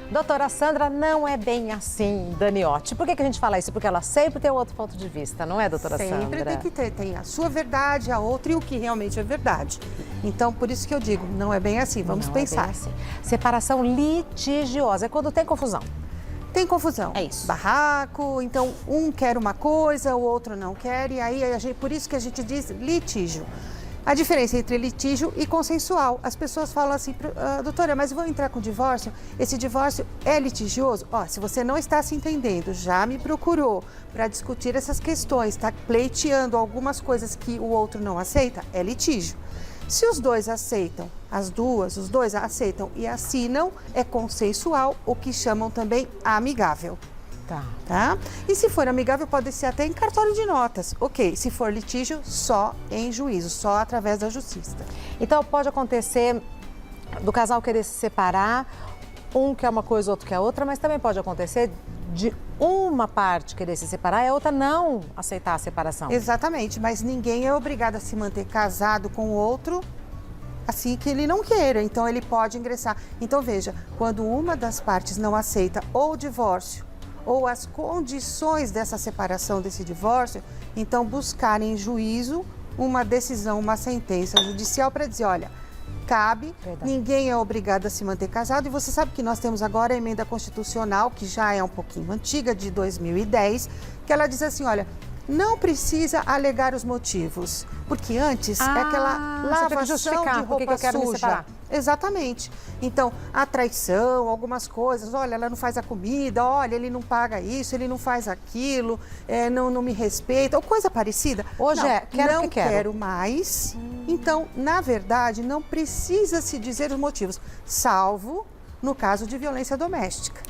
Doutora Sandra, não é bem assim, Daniotti. Por que a gente fala isso? Porque ela sempre tem outro ponto de vista, não é, doutora Sandra? Sempre tem que ter, tem a sua verdade, a outra e o que realmente é verdade. Então, por isso que eu digo, não é bem assim, vamos pensar. É bem assim. Separação litigiosa, é quando tem confusão. Tem confusão. É isso. Barraco, então um quer uma coisa, o outro não quer, e aí por isso que a gente diz litígio. A diferença entre litígio e consensual. As pessoas falam assim, doutora, mas vou entrar com divórcio? Esse divórcio é litigioso? Ó, se você não está se entendendo, já me procurou para discutir essas questões, está pleiteando algumas coisas que o outro não aceita, é litígio. Se os dois aceitam, os dois aceitam e assinam, é consensual, o que chamam também amigável. Tá? E se for amigável, pode ser até em cartório de notas. Ok, se for litígio, só em juízo, só através da justiça. Então, pode acontecer do casal querer se separar, um quer uma coisa, outro quer outra, mas também pode acontecer de uma parte querer se separar e a outra não aceitar a separação. Exatamente, mas ninguém é obrigado a se manter casado com o outro assim que ele não queira, então ele pode ingressar. Então, veja, quando uma das partes não aceita ou o divórcio, ou as condições dessa separação, desse divórcio, então buscar em juízo uma decisão, uma sentença judicial para dizer, olha, cabe, ninguém é obrigado a se manter casado e você sabe que nós temos agora a emenda constitucional, que já é um pouquinho antiga, de 2010, que ela diz assim, olha, não precisa alegar os motivos, porque antes é aquela lavação de roupa suja. Exatamente. Então, a traição, algumas coisas, olha, ela não faz a comida, olha, ele não paga isso, ele não faz aquilo, não me respeita, ou coisa parecida. Hoje não quero mais. Então, na verdade, não precisa se dizer os motivos, salvo no caso de violência doméstica.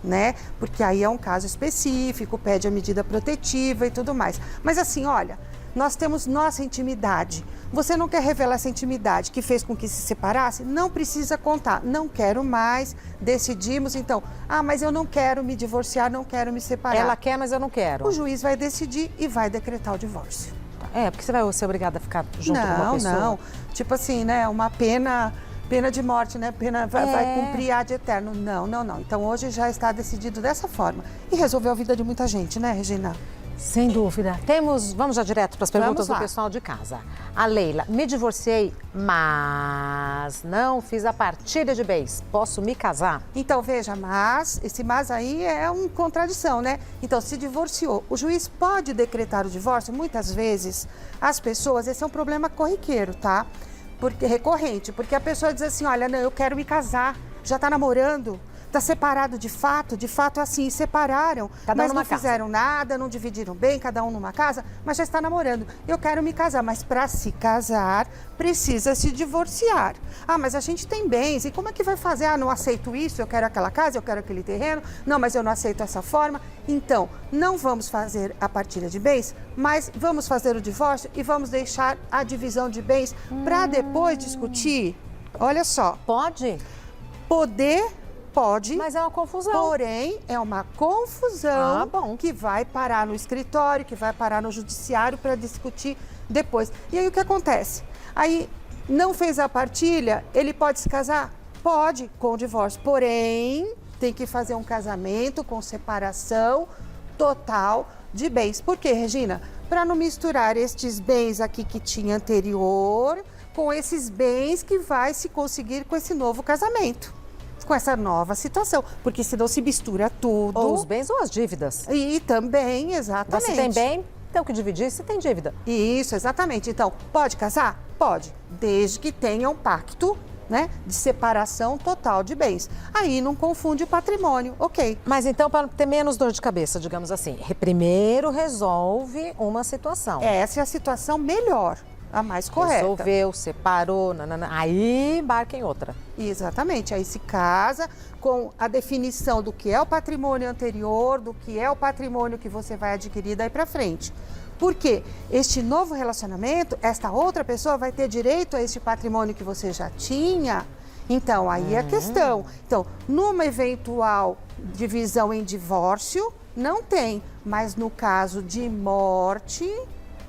Né? Porque aí é um caso específico, pede a medida protetiva e tudo mais. Mas assim, olha, nós temos nossa intimidade. Você não quer revelar essa intimidade que fez com que se separasse? Não precisa contar. Não quero mais, decidimos, então, mas eu não quero me divorciar, não quero me separar. Ela quer, mas eu não quero. O juiz vai decidir e vai decretar o divórcio. Porque você vai ser obrigada a ficar junto com uma pessoa? Não. Tipo assim, né, uma pena de morte, né? Vai cumprir ad eterno. Não. Então, hoje já está decidido dessa forma. E resolveu a vida de muita gente, né, Regina? Sem dúvida. Vamos já direto para as perguntas do pessoal de casa. A Leila, me divorciei, mas não fiz a partilha de bens. Posso me casar? Então, veja, esse mas aí é uma contradição, né? Então, se divorciou, o juiz pode decretar o divórcio? Muitas vezes, as pessoas, esse é um problema corriqueiro, tá? Recorrente, porque a pessoa diz assim, olha, não, eu quero me casar, já está namorando, está separado de fato assim, separaram, mas não fizeram nada, não dividiram bem, cada um numa casa, mas já está namorando. Eu quero me casar, mas para se casar, precisa se divorciar. Mas a gente tem bens, e como é que vai fazer? Não aceito isso, eu quero aquela casa, eu quero aquele terreno, não, mas eu não aceito essa forma. Então, não vamos fazer a partilha de bens, mas vamos fazer o divórcio e vamos deixar a divisão de bens para depois discutir. Olha só. Pode? Pode. Mas é uma confusão. Porém, é uma confusão que vai parar no escritório, que vai parar no judiciário para discutir depois. E aí o que acontece? Aí não fez a partilha, ele pode se casar? Pode, com o divórcio. Porém, tem que fazer um casamento com separação total de bens. Por quê, Regina? Para não misturar estes bens aqui que tinha anterior com esses bens que vai se conseguir com esse novo casamento. Com essa nova situação, porque senão se mistura tudo. Ou os bens ou as dívidas. E também, exatamente. Se tem bem, tem o que dividir, se tem dívida. Isso, exatamente. Então, pode casar? Pode, desde que tenha um pacto, né, de separação total de bens. Aí não confunde o patrimônio, ok. Mas então, para ter menos dor de cabeça, digamos assim, primeiro resolve uma situação. Essa é a situação melhor. A mais correta. Resolveu, separou, aí embarca em outra. Exatamente, aí se casa com a definição do que é o patrimônio anterior, do que é o patrimônio que você vai adquirir daí para frente. Porque este novo relacionamento, esta outra pessoa vai ter direito a este patrimônio que você já tinha. Então, aí é a questão. Então, numa eventual divisão em divórcio, não tem. Mas no caso de morte,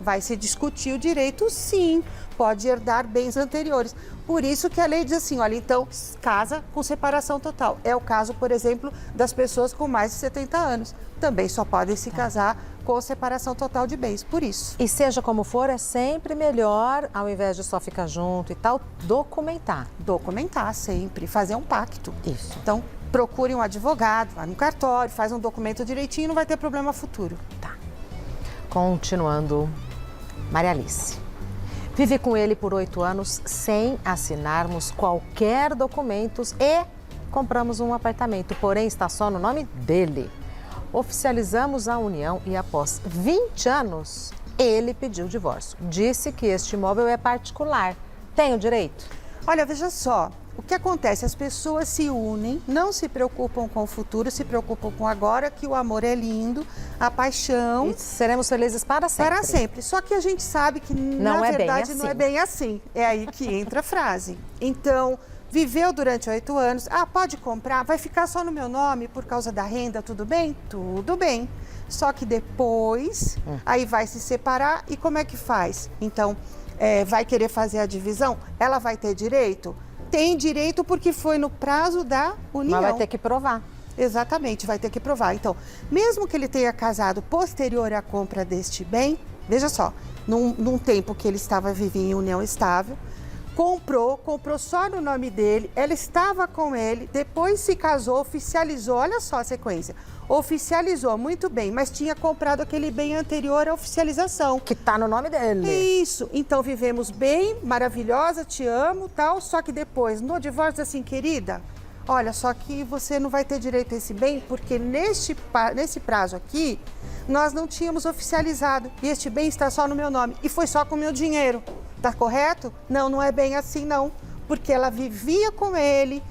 vai se discutir o direito, sim, pode herdar bens anteriores. Por isso que a lei diz assim, olha, então, casa com separação total. É o caso, por exemplo, das pessoas com mais de 70 anos. Também só podem se casar com separação total de bens, por isso. E seja como for, é sempre melhor, ao invés de só ficar junto e tal, documentar. Documentar sempre, fazer um pacto. Isso. Então, procure um advogado, vá no cartório, faz um documento direitinho, não vai ter problema futuro. Tá. Continuando, Maria Alice. Vivi com ele por 8 anos sem assinarmos qualquer documentos e compramos um apartamento, porém está só no nome dele. Oficializamos a união e após 20 anos, ele pediu o divórcio. Disse que este imóvel é particular. Tem o direito? Olha, veja só, o que acontece? As pessoas se unem, não se preocupam com o futuro, se preocupam com agora, que o amor é lindo, a paixão... E seremos felizes para sempre. Para sempre. Só que a gente sabe que, na verdade, não é bem assim. É aí que entra a frase. Então, viveu durante 8 anos, pode comprar, vai ficar só no meu nome por causa da renda, tudo bem? Tudo bem. Só que depois, aí vai se separar e como é que faz? Então, vai querer fazer a divisão? Ela vai ter direito? Tem direito porque foi no prazo da união. Mas vai ter que provar. Exatamente, vai ter que provar. Então, mesmo que ele tenha casado posterior à compra deste bem, veja só, num tempo que ele estava vivendo em união estável, comprou só no nome dele, ela estava com ele, depois se casou, oficializou, olha só a sequência, oficializou, muito bem, mas tinha comprado aquele bem anterior à oficialização. Que está no nome dele. Isso, então vivemos bem, maravilhosa, te amo, tal, só que depois, no divórcio, assim, querida, olha, só que você não vai ter direito a esse bem, porque nesse prazo aqui, nós não tínhamos oficializado, e este bem está só no meu nome, e foi só com o meu dinheiro. Tá correto? Não, não é bem assim não, porque ela vivia com ele.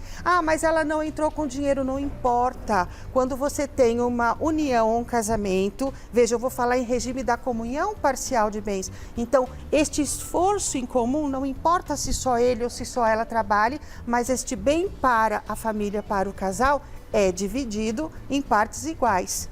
Mas ela não entrou com dinheiro, não importa. Quando você tem uma união, um casamento, veja, eu vou falar em regime da comunhão parcial de bens. Então, este esforço em comum, não importa se só ele ou se só ela trabalhe, mas este bem para a família, para o casal, é dividido em partes iguais.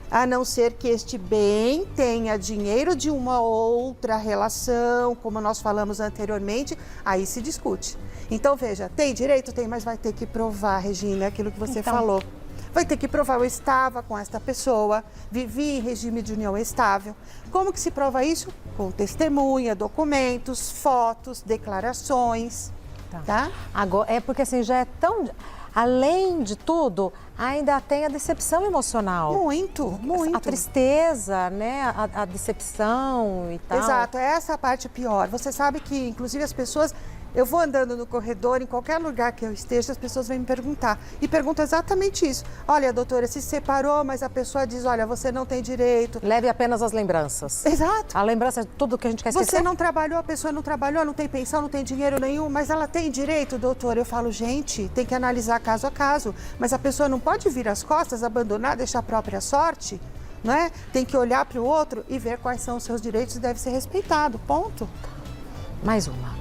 A não ser que este bem tenha dinheiro de uma outra relação, como nós falamos anteriormente, aí se discute. Então, veja, tem direito? Tem, mas vai ter que provar, Regina, aquilo que você falou. Vai ter que provar, eu estava com esta pessoa, vivi em regime de união estável. Como que se prova isso? Com testemunha, documentos, fotos, declarações, tá? Agora, é porque assim, já é tão... Além de tudo, ainda tem a decepção emocional. Muito, muito. A tristeza, né? A decepção e tal. Exato, essa é a parte pior. Você sabe que, inclusive, as pessoas... Eu vou andando no corredor, em qualquer lugar que eu esteja, as pessoas vêm me perguntar. E perguntam exatamente isso. Olha, doutora, se separou, mas a pessoa diz, olha, você não tem direito. Leve apenas as lembranças. Exato. A lembrança é tudo que a gente quer esquecer. Você não trabalhou, a pessoa não trabalhou, não tem pensão, não tem dinheiro nenhum, mas ela tem direito, doutora. Eu falo, gente, tem que analisar caso a caso. Mas a pessoa não pode vir às costas, abandonar, deixar a própria sorte, não é? Tem que olhar para o outro e ver quais são os seus direitos e deve ser respeitado, ponto. Mais uma.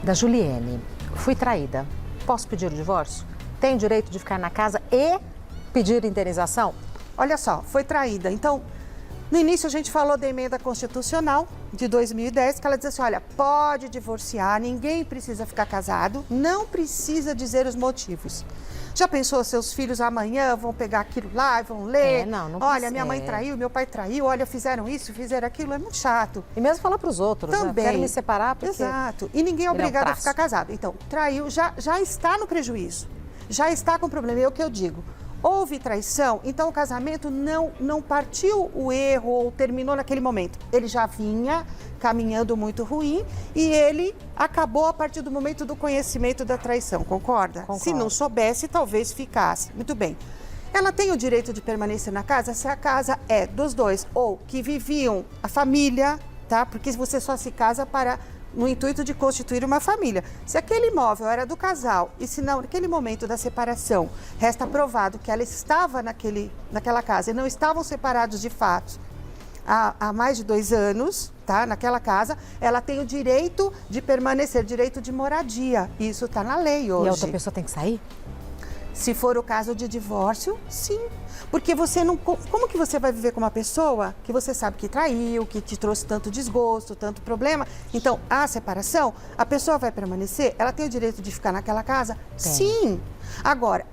Da Juliene. Fui traída. Posso pedir o divórcio? Tenho direito de ficar na casa e pedir indenização? Olha só, foi traída. Então, no início a gente falou da emenda constitucional de 2010, que ela diz assim, olha, pode divorciar, ninguém precisa ficar casado, não precisa dizer os motivos. Já pensou, seus filhos amanhã vão pegar aquilo lá e vão ler? Não olha, precisa. Minha mãe traiu, meu pai traiu, olha, fizeram isso, fizeram aquilo, é muito chato. E mesmo falar para os outros, também. Né? Quero me separar porque... Exato, e ninguém é obrigado a ficar casado. Então, traiu, já está no prejuízo, já está com problema, é o que eu digo. Houve traição, então o casamento não partiu o erro ou terminou naquele momento. Ele já vinha caminhando muito ruim e ele acabou a partir do momento do conhecimento da traição, concorda? Concordo. Se não soubesse, talvez ficasse. Muito bem. Ela tem o direito de permanecer na casa se a casa é dos dois ou que viviam a família, tá? Porque você só se casa no intuito de constituir uma família. Se aquele imóvel era do casal e se não, naquele momento da separação, resta provado que ela estava naquela casa e não estavam separados de fato há mais de 2 anos, tá? Naquela casa, ela tem o direito de permanecer, direito de moradia. Isso está na lei hoje. E a outra pessoa tem que sair? Se for o caso de divórcio, sim. Porque você não... Como que você vai viver com uma pessoa que você sabe que traiu, que te trouxe tanto desgosto, tanto problema? Então, a separação, a pessoa vai permanecer? Ela tem o direito de ficar naquela casa? Tem. Sim. Agora,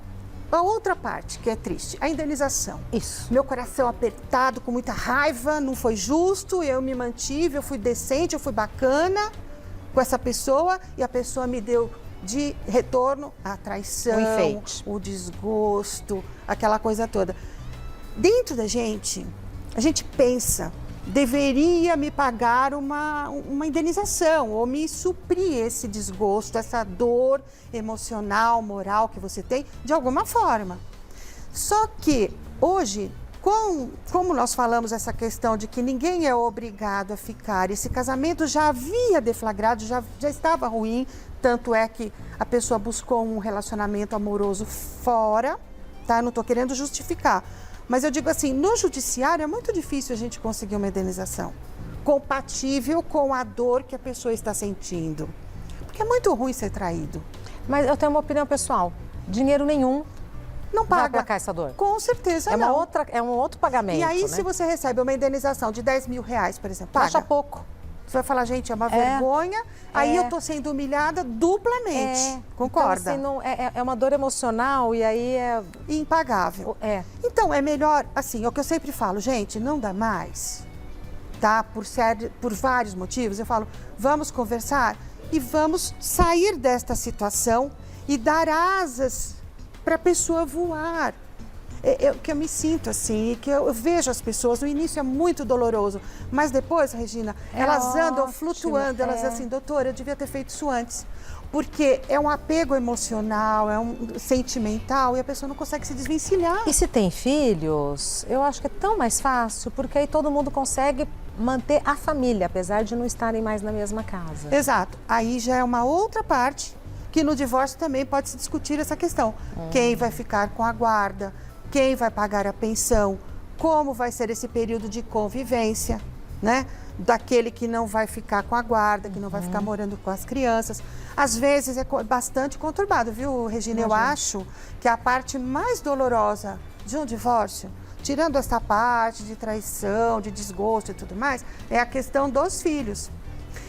a outra parte que é triste, a indenização. Isso. Meu coração apertado, com muita raiva, não foi justo, eu me mantive, eu fui decente, eu fui bacana com essa pessoa e a pessoa me deu de retorno a traição, O enfeite. o desgosto, aquela coisa toda. Dentro da gente, a gente pensa, deveria me pagar uma indenização ou me suprir esse desgosto, essa dor emocional, moral que você tem, de alguma forma. Só que hoje, como nós falamos essa questão de que ninguém é obrigado a ficar, esse casamento já havia deflagrado, já estava ruim, tanto é que a pessoa buscou um relacionamento amoroso fora, tá? Não estou querendo justificar, mas eu digo assim, no judiciário é muito difícil a gente conseguir uma indenização compatível com a dor que a pessoa está sentindo, porque é muito ruim ser traído. Mas eu tenho uma opinião pessoal. Dinheiro nenhum Não vai paga. aplacar essa dor. Com certeza É não. é um outro pagamento, E aí, né? se você recebe uma indenização de 10 mil reais, por exemplo, Acha paga. pouco. Você vai falar, gente, é uma vergonha, aí É. eu tô sendo humilhada duplamente. Concorda? Então, assim, não, é uma dor emocional e aí é... Impagável. É. Então, é melhor, assim, é o que eu sempre falo, gente, não dá mais, tá? Por vários motivos, eu falo, vamos conversar e vamos sair desta situação e dar asas para a pessoa voar. Que eu me sinto assim, que eu vejo as pessoas, no início é muito doloroso, mas depois, Regina, elas andam ótimo, flutuando, elas dizem assim, doutora, eu devia ter feito isso antes. Porque é um apego emocional, é um sentimental e a pessoa não consegue se desvencilhar. E se tem filhos, eu acho que é tão mais fácil, porque aí todo mundo consegue manter a família, apesar de não estarem mais na mesma casa. Exato. Aí já é uma outra parte que no divórcio também pode se discutir essa questão. Quem vai ficar com a guarda? Quem vai pagar a pensão? Como vai ser esse período de convivência, né? Daquele que não vai ficar com a guarda, que não vai ficar morando com as crianças. Às vezes é bastante conturbado, viu, Regina? Eu acho que a parte mais dolorosa de um divórcio, tirando essa parte de traição, de desgosto e tudo mais, é a questão dos filhos.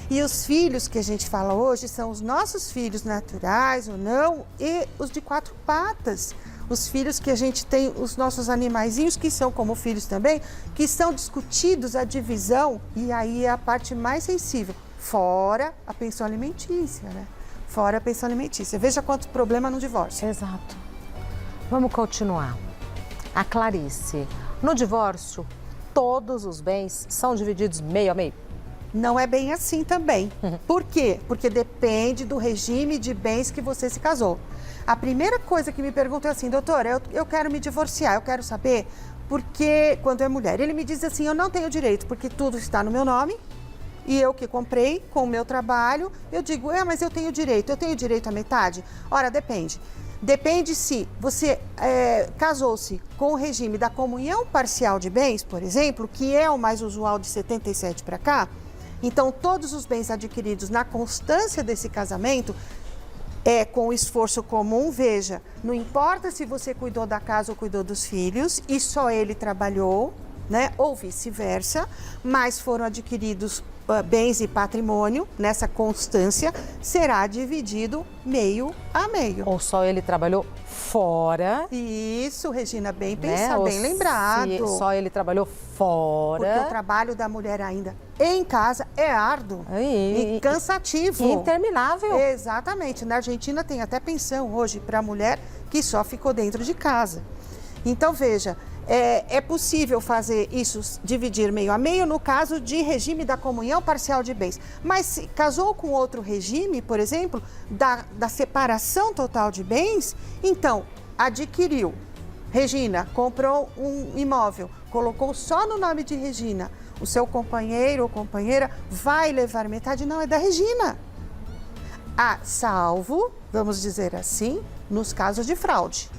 E os filhos que a gente fala hoje são os nossos filhos naturais ou não e os de quatro patas. Os filhos que a gente tem, os nossos animaizinhos, que são como filhos também, que são discutidos a divisão, e aí é a parte mais sensível, fora a pensão alimentícia, né? Fora a pensão alimentícia. Veja quanto problema no divórcio. Exato. Vamos continuar. A Clarice, no divórcio, todos os bens são divididos meio a meio? Não é bem assim também. Por quê? Porque depende do regime de bens que você se casou. A primeira coisa que me perguntam é assim, doutora, eu quero me divorciar, eu quero saber porque, quando é mulher, ele me diz assim, eu não tenho direito, porque tudo está no meu nome e eu que comprei com o meu trabalho, eu digo, mas eu tenho direito à metade? Ora, depende. Depende se você casou-se com o regime da comunhão parcial de bens, por exemplo, que é o mais usual de 77 para cá, então todos os bens adquiridos na constância desse casamento com esforço comum, veja, não importa se você cuidou da casa ou cuidou dos filhos e só ele trabalhou, né, ou vice-versa, mas foram adquiridos bens e patrimônio nessa constância, será dividido meio a meio. Ou só ele trabalhou fora? Isso, Regina, bem né? pensado, bem lembrado. Só ele trabalhou fora. Porque o trabalho da mulher ainda em casa é árduo e cansativo. Interminável. Exatamente. Na Argentina tem até pensão hoje para a mulher que só ficou dentro de casa. Então, veja, é possível fazer isso, dividir meio a meio, no caso de regime da comunhão parcial de bens. Mas se casou com outro regime, por exemplo, da separação total de bens, então, adquiriu. Regina comprou um imóvel, colocou só no nome de Regina. O seu companheiro ou companheira vai levar metade, não, é da Regina. Salvo, vamos dizer assim, nos casos de fraude.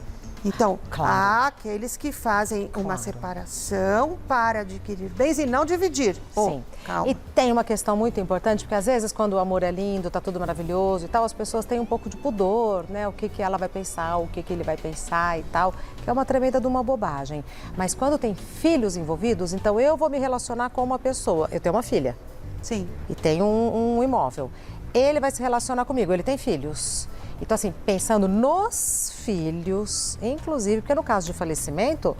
Então, Claro. há aqueles que fazem uma separação para adquirir bens e não dividir. Sim. Calma. E tem uma questão muito importante, porque às vezes quando o amor é lindo, tá tudo maravilhoso e tal, as pessoas têm um pouco de pudor, né? O que que ela vai pensar, o que que ele vai pensar e tal, que é uma tremenda de uma bobagem. Mas quando tem filhos envolvidos, então eu vou me relacionar com uma pessoa. Eu tenho uma filha. Sim. E tenho um imóvel. Ele vai se relacionar comigo, ele tem filhos. Então, assim, pensando nos filhos, inclusive, porque no caso de falecimento,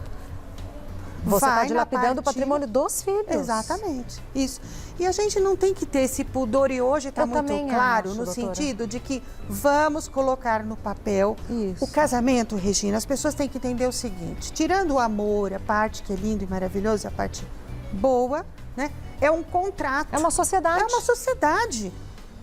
você está dilapidando o patrimônio dos filhos. Exatamente, isso. E a gente não tem que ter esse pudor, e hoje está muito claro, acho, no doutora. sentido de que vamos colocar no papel Isso. o casamento, Regina. As pessoas têm que entender o seguinte, tirando o amor, a parte que é lindo e maravilhosa, a parte boa, né? É um contrato. É uma sociedade. É uma sociedade.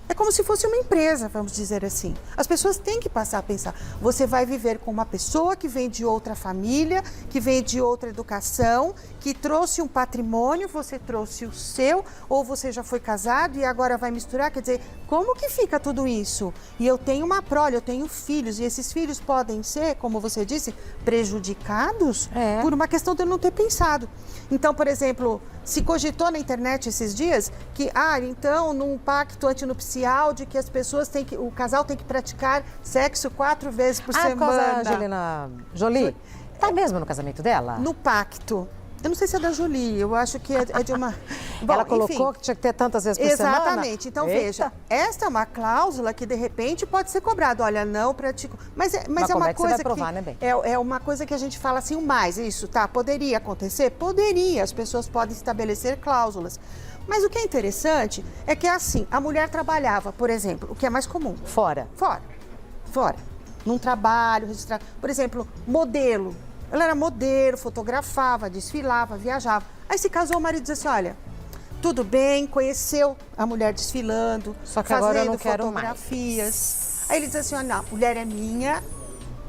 É como se fosse uma empresa, vamos dizer assim. As pessoas têm que passar a pensar. Você vai viver com uma pessoa que vem de outra família, que vem de outra educação, que trouxe um patrimônio, você trouxe o seu, ou você já foi casado e agora vai misturar. Quer dizer, como que fica tudo isso? E eu tenho uma prole, eu tenho filhos, e esses filhos podem ser, como você disse, prejudicados por uma questão de eu não ter pensado. Então, por exemplo, se cogitou na internet esses dias que, então, num pacto antinupcial, de que as pessoas têm que, o casal tem que praticar sexo 4 vezes por semana. Por causa da Angelina Jolie? Tá mesmo no casamento dela? No pacto. Eu não sei se é da Jolie, eu acho que é de uma... Bom, ela colocou enfim, que tinha que ter tantas vezes por semana? Exatamente. Então, Eita. veja, esta é uma cláusula que, de repente, pode ser cobrada. Olha, não pratico... Mas é como uma é que você coisa vai provar, né, bem? É uma coisa que a gente fala assim, o mais, isso, tá? Poderia acontecer? Poderia. As pessoas podem estabelecer cláusulas. Mas o que é interessante é que, assim, a mulher trabalhava, por exemplo, o que é mais comum. Fora. Fora. Num trabalho, registrado. Por exemplo, modelo. Ela era modelo, fotografava, desfilava, viajava. Aí se casou, o marido disse assim, olha, tudo bem, conheceu a mulher desfilando, Só que fazendo agora eu não quero fotografias. mais. Aí ele diz assim, olha, não, a mulher é minha,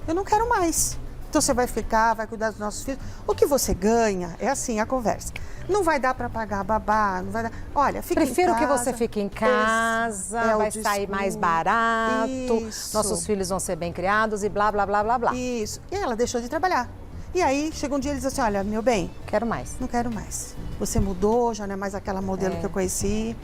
eu não quero mais. Então você vai ficar, vai cuidar dos nossos filhos. O que você ganha, é assim a conversa. Não vai dar para pagar babá, não vai dar. Olha, fica Prefiro em casa. que você fique em casa, vai sair mais barato, Isso. nossos filhos vão ser bem criados e blá, blá, blá, blá, blá. Isso. E ela deixou de trabalhar. E aí, chega um dia e ele diz assim, olha, meu bem, Quero mais. não quero mais. Você mudou, já não é mais aquela modelo que eu conheci.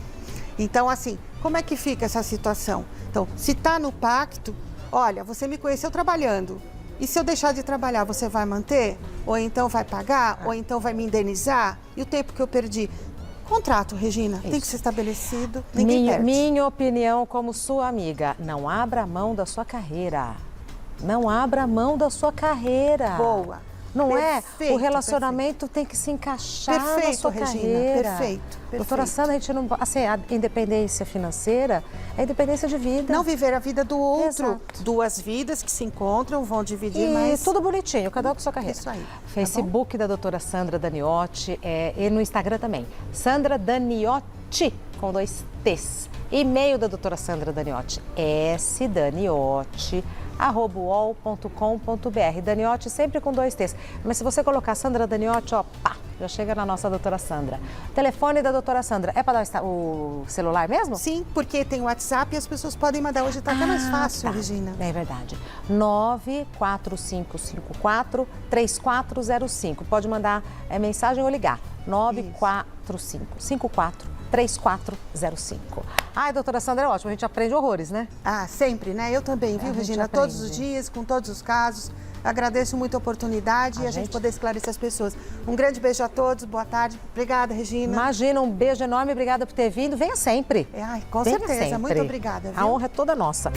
Então, assim, como é que fica essa situação? Então, se está no pacto, olha, você me conheceu trabalhando. E se eu deixar de trabalhar, você vai manter? Ou então vai pagar? Ou então vai me indenizar? E o tempo que eu perdi? Contrato, Regina, tem que ser estabelecido. Ninguém perde. Minha opinião como sua amiga, não abra mão da sua carreira. Não abra mão da sua carreira. Boa. Não Perfeito, é? O relacionamento tem que se encaixar na Perfeito, sua Regina, carreira. perfeito. Doutora Sandra, a gente não... Assim, a independência financeira é independência de vida. Não viver a vida do outro. Exato. Duas vidas que se encontram, vão dividir, E mas... tudo bonitinho, cada um com sua carreira. Isso aí, tá Facebook da doutora Sandra Daniotti e no Instagram também. Sandra Daniotti, com 2 T's. E-mail da doutora Sandra Daniotti, sdaniotti@uol.com.br. Daniotti sempre com 2 T's. Mas se você colocar Sandra Daniotti, pá, já chega na nossa doutora Sandra. Telefone da doutora Sandra, é para dar o celular mesmo? Sim, porque tem o WhatsApp e as pessoas podem mandar. Hoje está até mais fácil, Regina. É verdade. 94554-3405. Pode mandar mensagem ou ligar. 94554-3405. Ai, doutora Sandra, é ótimo. A gente aprende horrores, né? Sempre, né? Eu também, viu, Regina? Todos os dias, com todos os casos. Agradeço muito a oportunidade e a gente poder esclarecer as pessoas. Um grande beijo a todos, boa tarde. Obrigada, Regina. Imagina, um beijo enorme, obrigada por ter vindo. Venha sempre. Com Venha certeza, sempre. muito obrigada. Viu? A honra é toda nossa.